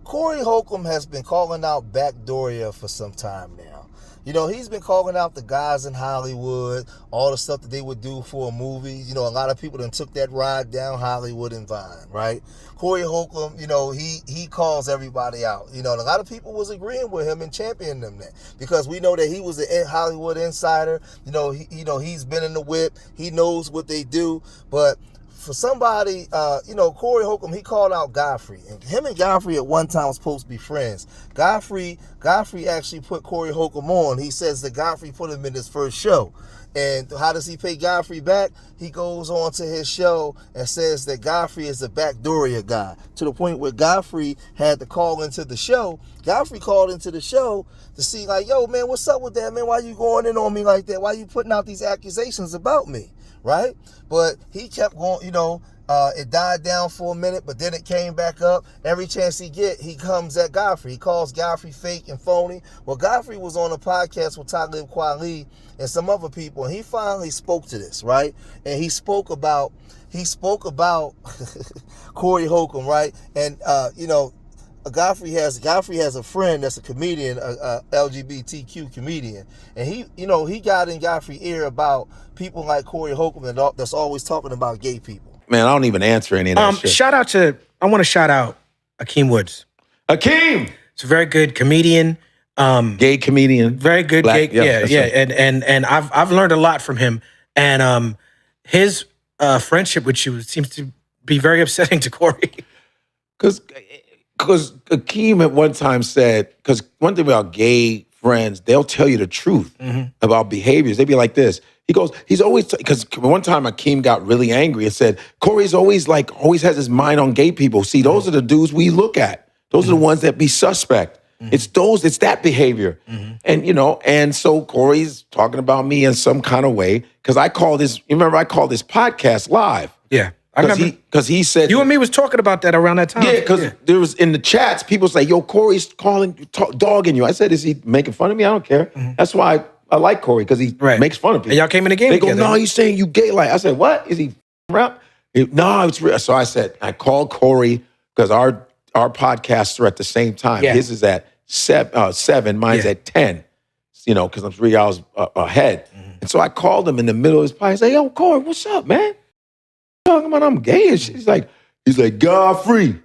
Corey Holcomb has been calling out Backdooria for some time now. He's been calling out the guys in Hollywood, all the stuff that they would do for a movie. A lot of people then took that ride down Hollywood and Vine, right? Corey Holcomb, he calls everybody out. A lot of people was agreeing with him and championing them that because we know that he was a Hollywood insider. He's been in the whip. He knows what they do, but for somebody, Corey Holcomb, he called out Godfrey. And him and Godfrey at one time was supposed to be friends. Godfrey actually put Corey Holcomb on. He says that Godfrey put him in his first show. And how does he pay Godfrey back? He goes on to his show and says that Godfrey is a Backdooria guy, to the point where Godfrey had to call into the show. Godfrey called into the show to see, like, yo, man, what's up with that, man? Why you going in on me like that? Why you putting out these accusations about me? Right? But he kept going, it died down for a minute, but then it came back up. Every chance he get, he comes at Godfrey. He calls Godfrey fake and phony. Well, Godfrey was on a podcast with Talib Kweli and some other people, and he finally spoke to this, right? And he spoke about Corey Holcomb, right? And Godfrey has a friend that's a comedian, a LGBTQ comedian, and he got in Godfrey's ear about people like Corey Holcomb that's always talking about gay people. Man, I don't even answer any of that shit. I want to shout out Akeem Woods. Akeem! He's a very good comedian. Gay comedian. Very good. Black, gay, yeah. And I've learned a lot from him. And his friendship with you seems to be very upsetting to Corey. Because Akeem at one time said, because one thing about gay friends, they'll tell you the truth about behaviors. They'd be like this. He goes, he's always, because one time Akeem got really angry and said, Corey's always has his mind on gay people. See, those are the dudes we look at. Those are the ones that be suspect. It's that behavior. And so Corey's talking about me in some kind of way, because I called this podcast live. Yeah. I remember. Because he said... You and me was talking about that around that time. Yeah, because there was, in the chats, people say, yo, Corey's dogging you. I said, is he making fun of me? I don't care. That's why I like Corey, because he makes fun of people. And y'all came in the game together. They go, no, he's saying you gay. Like, I said, what? Is he around? No, it's real. So I said, I called Corey, because our podcasts are at the same time. Yeah. His is at 7, mine's at 10, because I'm 3 hours ahead. And so I called him in the middle of his podcast. I said, yo, Corey, what's up, man? Talking about I'm gay and shit. He's like, Godfrey.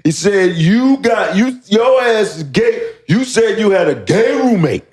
He said, your ass is gay. You said you had a gay roommate.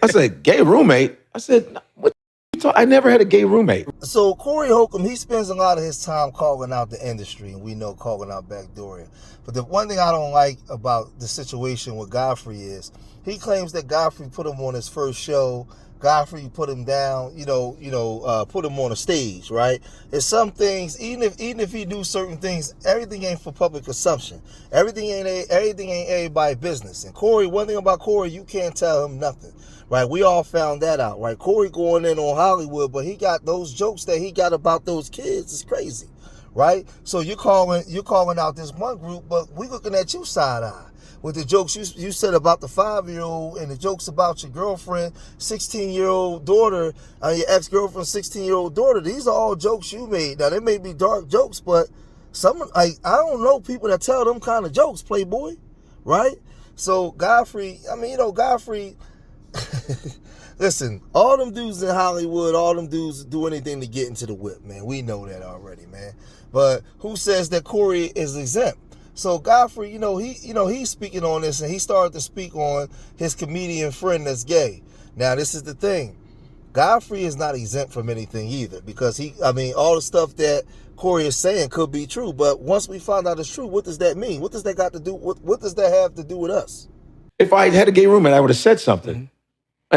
I said, gay roommate? I said, what you talking? I never had a gay roommate. So Corey Holcomb, he spends a lot of his time calling out the industry, and we know calling out Backdooria. But the one thing I don't like about the situation with Godfrey is he claims that Godfrey put him on his first show. Godfrey put him down, put him on a stage, right? It's some things, even if he do certain things, everything ain't for public consumption. Everything ain't everybody's business. And Corey, one thing about Corey, you can't tell him nothing, right? We all found that out, right? Corey going in on Hollywood, but he got those jokes that he got about those kids is crazy, right? So you're calling out this one group, but we looking at you side-eye. With the jokes you said about the 5-year-old and the jokes about your girlfriend, 16-year-old daughter, your ex-girlfriend's 16-year-old daughter, these are all jokes you made. Now, they may be dark jokes, but I don't know people that tell them kind of jokes, Playboy, right? So Godfrey, listen, all them dudes in Hollywood, all them dudes do anything to get into the whip, man. We know that already, man. But who says that Corey is exempt? So Godfrey, he's speaking on this, and he started to speak on his comedian friend that's gay. Now, this is the thing. Godfrey is not exempt from anything either, because all the stuff that Corey is saying could be true. But once we find out it's true, what does that mean? What does that got to do? What does that have to do with us? If I had a gay roommate, I would have said something.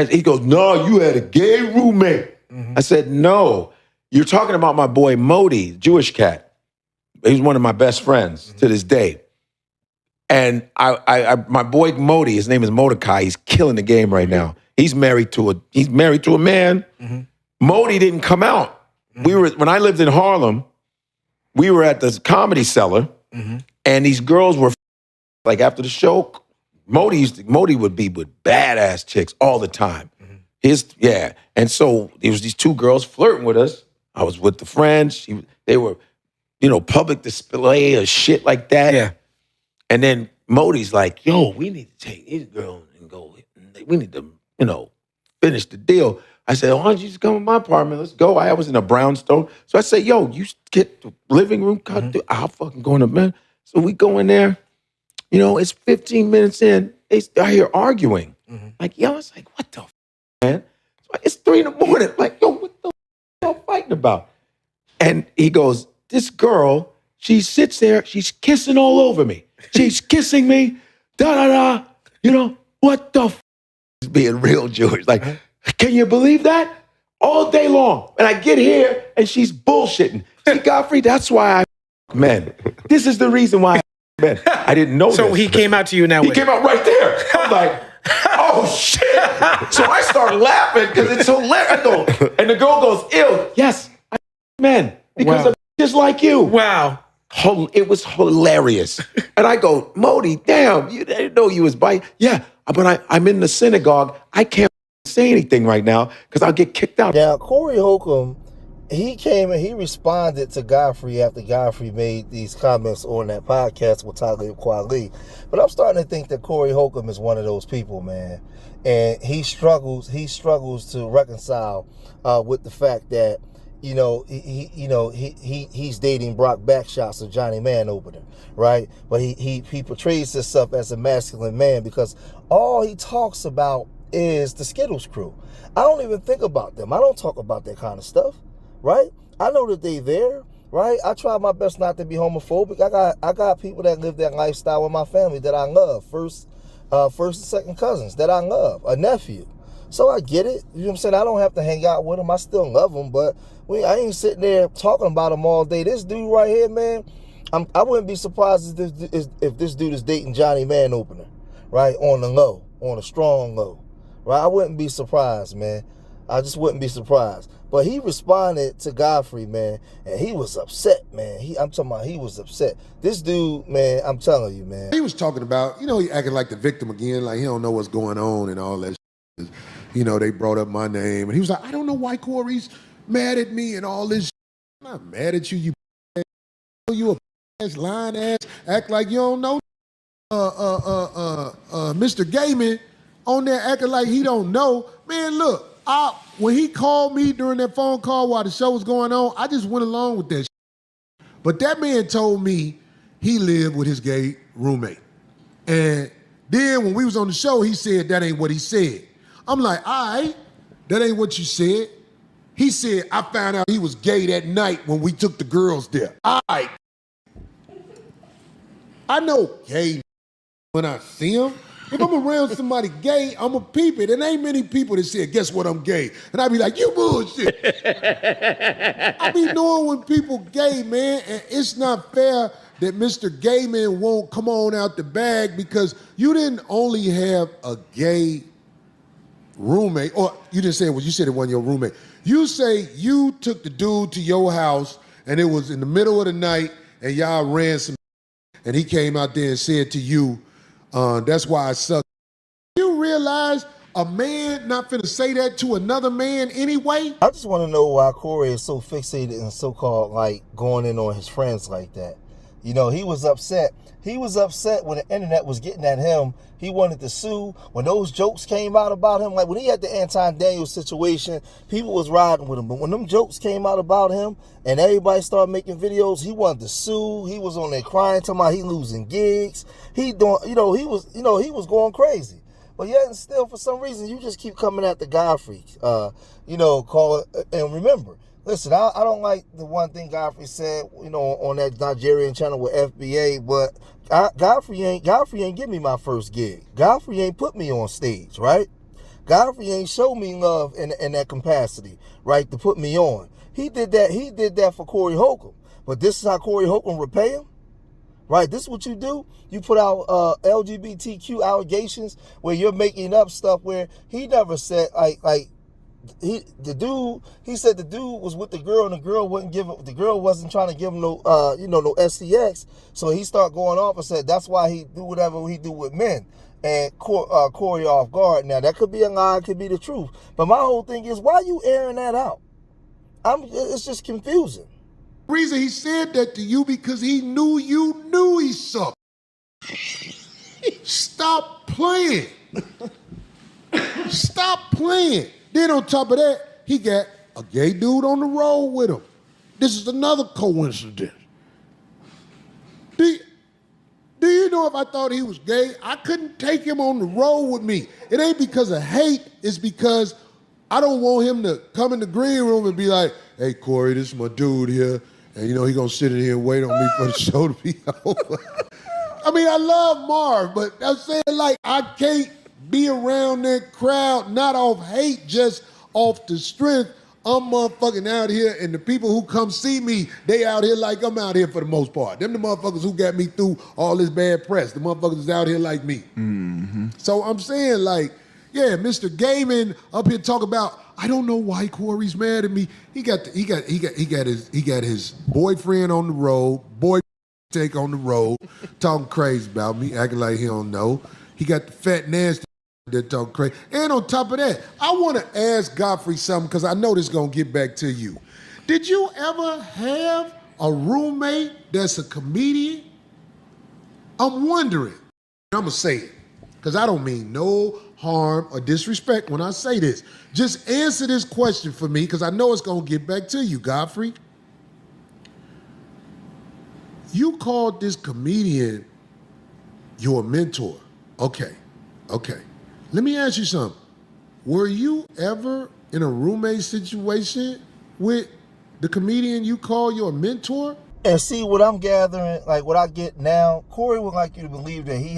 He goes, no, you had a gay roommate. I said, no. You're talking about my boy Modi, Jewish cat. He's one of my best friends to this day. And my boy Modi, his name is Mordecai. He's killing the game right now. He's married to a man. Modi didn't come out. When I lived in Harlem, we were at the Comedy Cellar, and these girls were like, after the show, Modi would be with badass chicks all the time. And so there was these two girls flirting with us. I was with the friends. They were, public display of shit like that. Yeah. And then Modi's like, yo, we need to take these girls and go. We need to, finish the deal. I said, why don't you just come to my apartment? Let's go. I was in a brownstone. So I said, yo, you get the living room cut. I'll fucking go in the bed. So we go in there. It's 15 minutes in. I hear arguing. Like, yo, it's like, what the man? It's 3 a.m. Like, yo, what the y'all fighting about? And he goes, this girl, she sits there. She's kissing all over me. She's kissing me. Da-da-da. What the He's being real Jewish. Like, can you believe that? All day long. And I get here and she's bullshitting. See, Godfrey, that's why I men. This is the reason why I men. I didn't know So this. he came out to you now. He came out right there. I'm like, oh shit. So I start laughing because it's hilarious. And the girl goes, ew, yes, I men. Because I'm just like you. Wow. It was hilarious. And I go, Modi, damn, you didn't know you was bi. Yeah, but I'm in the synagogue. I can't say anything right now because I'll get kicked out. Now, Corey Holcomb, he came and he responded to Godfrey after Godfrey made these comments on that podcast with Talib Kweli. But I'm starting to think that Corey Holcomb is one of those people, man. And he struggles to reconcile with the fact that he's dating Brock Backshots of Johnny Man opener, right? But he portrays himself as a masculine man because all he talks about is the Skittles crew. I don't even think about them. I don't talk about that kind of stuff, right? I know that they there, right? I try my best not to be homophobic. I got people that live that lifestyle in my family that I love. First and second cousins that I love, a nephew. So I get it. You know what I'm saying? I don't have to hang out with them. I still love them, but I ain't sitting there talking about them all day. This dude right here, man, I wouldn't be surprised if this dude is dating Johnny Man opener, right? On the low, on a strong low, right? I wouldn't be surprised, man. I just wouldn't be surprised. But he responded to Godfrey, man, and he was upset, man. I'm talking about he was upset. This dude, man, I'm telling you, man. He was talking about, he acting like the victim again, like he don't know what's going on and all that shit. They brought up my name. And he was like, I don't know why Corey's mad at me and all this shit. I'm not mad at you, you a ass, lying ass, act like you don't know. Mr. Gayman on there acting like he don't know. Man, look, when he called me during that phone call while the show was going on, I just went along with that shit. But that man told me he lived with his gay roommate. And then when we was on the show, he said that ain't what he said. I'm like, all right, that ain't what you said. He said, I found out he was gay that night when we took the girls there. All right. I know gay when I see him. If I'm around somebody gay, I'm a peep it. And ain't many people that say, guess what, I'm gay. And I be like, you bullshit. I be knowing when people gay, man, and it's not fair that Mr. Gayman won't come on out the bag because you didn't only have a gay roommate, or you didn't say it, you said it wasn't your roommate. You say you took the dude to your house and it was in the middle of the night and y'all ran some and he came out there and said to you, that's why I suck. You realize a man not finna say that to another man anyway? I just want to know why Corey is so fixated and so-called like going in on his friends like that. He was upset. He was upset when the internet was getting at him. He wanted to sue. When those jokes came out about him, like when he had the Anton Daniels situation, people was riding with him. But when them jokes came out about him and everybody started making videos, he wanted to sue. He was on there crying, talking about he losing gigs. He doing, he was going crazy. But yet and still, for some reason, you just keep coming at the Godfrey, call it, and remember, listen, I don't like the one thing Godfrey said, on that Nigerian channel with FBA, but Godfrey ain't give me my first gig. Godfrey ain't put me on stage, right? Godfrey ain't show me love in that capacity, right, to put me on. He did that for Corey Holcomb. But this is how Corey Holcomb repay him? Right, this is what you do. You put out LGBTQ allegations where you're making up stuff where he never said he said the dude was with the girl and the girl wasn't trying to give him no no SCX. So he started going off and said that's why he do whatever he do with men. And Corey off guard. Now that could be a lie, it could be the truth. But my whole thing is, why you airing that out? It's just confusing. The reason he said that to you because he knew you knew he sucked. Stop playing. Stop playing. Then on top of that, he got a gay dude on the road with him. This is another coincidence. Do you know if I thought he was gay, I couldn't take him on the road with me. It ain't because of hate, it's because I don't want him to come in the green room and be like, hey, Corey, this is my dude here, and you know he gonna sit in here and wait on me for the show to be over. I mean, I love Marv, but I'm saying, like, I can't be around that crowd, not off hate, just off the strength. I'm motherfucking out here, and the people who come see me, they out here like I'm out here for the most part. Them the motherfuckers who got me through all this bad press. The motherfuckers is out here like me. Mm-hmm. So I'm saying, like, yeah, Mr. Gaiman up here talk about, I don't know why Corey's mad at me. He got his boyfriend on the road, boy take on the road, talking crazy about me, acting like he don't know. He got the fat nasty that talk crazy. And on top of that, I want to ask Godfrey something because I know this is going to get back to you. Did you ever have a roommate that's a comedian? I'm wondering. I'm going to say it because I don't mean no harm or disrespect when I say this. Just answer this question for me because I know it's going to get back to you, Godfrey. You called this comedian your mentor. Okay. Let me ask you something. Were you ever in a roommate situation with the comedian you call your mentor? And see what I'm gathering, like what I get now, Corey would like you to believe that he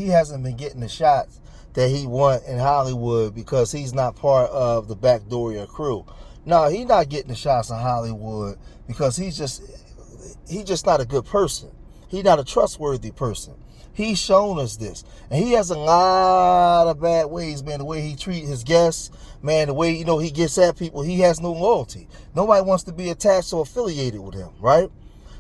hasn't been getting the shots that he want in Hollywood because he's not part of the Backdooria crew. No, he's not getting the shots in Hollywood because he's just not a good person. He's not a trustworthy person. He's shown us this. And he has a lot of bad ways, man. The way he treats his guests, man, the way, he gets at people, he has no loyalty. Nobody wants to be attached or affiliated with him, right?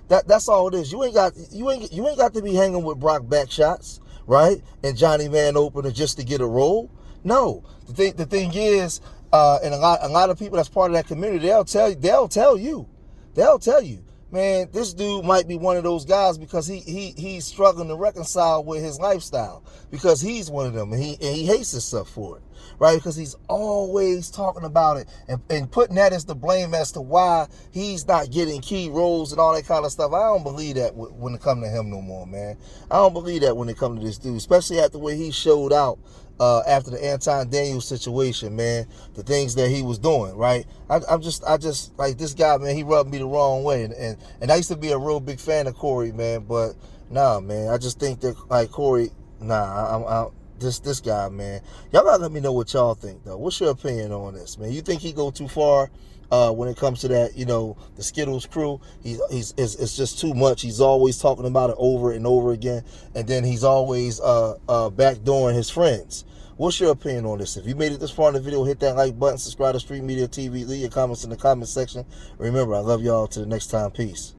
That's all it is. You ain't got to be hanging with Brock Backshots, right? And Johnny Man Opener just to get a role. No. The thing is, and a lot of people that's part of that community, they'll tell you, man, this dude might be one of those guys because he's struggling to reconcile with his lifestyle because he's one of them and he hates himself for it, right? Because he's always talking about it and putting that as the blame as to why he's not getting key roles and all that kind of stuff. I don't believe that when it comes to him no more, man. I don't believe that when it comes to this dude, especially after the way he showed out after the Anton Daniels situation, man, the things that he was doing, right? I just like this guy, man, he rubbed me the wrong way. And I used to be a real big fan of Corey, man, but nah, man, I just think that, like, Corey, this guy, man. Y'all gotta let me know what y'all think, though. What's your opinion on this, man? You think he go too far when it comes to that, the Skittles crew? It's just too much. He's always talking about it over and over again, and then he's always backdooring his friends. What's your opinion on this? If you made it this far in the video, hit that like button, subscribe to Street Media TV, leave your comments in the comment section. Remember, I love y'all. Till the next time, peace.